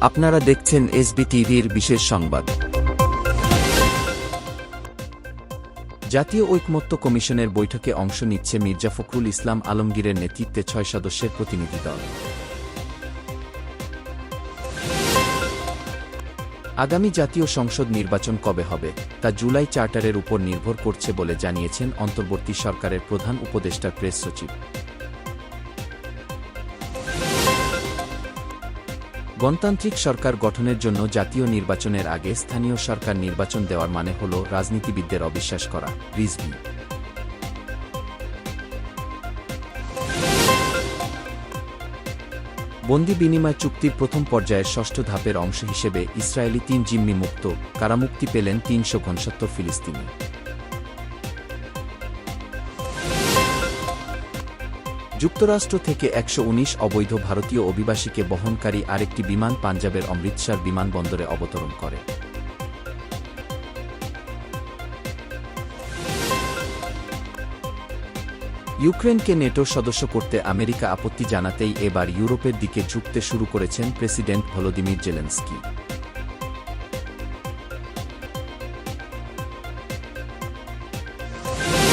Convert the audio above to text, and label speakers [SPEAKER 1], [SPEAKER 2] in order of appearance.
[SPEAKER 1] আপনারা দেখছেন এসবি টিভির বিশেষ সংবাদ। জাতীয় ঐকমত্য কমিশনের বৈঠকে অংশ নিচ্ছে মির্জা ফখরুল ইসলাম আলমগীরের নেতৃত্বে ৬ সদস্যের প্রতিনিধি দল। আগামী জাতীয় সংসদ নির্বাচন কবে হবে তা জুলাই চার্টারের উপর নির্ভর করছে বলে জানিয়েছেন অন্তর্বর্তী সরকারের প্রধান উপদেষ্টার প্রেস সচিব। গণতান্ত্রিক সরকার গঠনের জন্য জাতীয় নির্বাচনের আগে স্থানীয় সরকার নির্বাচন দেওয়ার মানে হল রাজনীতিবিদদের অবিশ্বাস করা। রিজভী বন্দি বিনিময় চুক্তির প্রথম পর্যায়ের ষষ্ঠ ধাপের অংশ হিসেবে ইসরায়েলি ৩ জিম্মি মুক্ত, কারামুক্তি পেলেন ৩৬৯ ফিলিস্তিনি। যুক্তরাষ্ট্র থেকে ১১৯ অবৈধ ভারতীয় অভিবাসীকে বহনকারী আরেকটি বিমান পাঞ্জাবের অমৃতসর বিমানবন্দরে অবতরণ করে। ইউক্রেনকে নেটোর সদস্য করতে আমেরিকা আপত্তি জানাতেই এবার ইউরোপের দিকে ঝুঁকতে শুরু করেছেন প্রেসিডেন্ট ভলোদিমির জেলেনস্কি।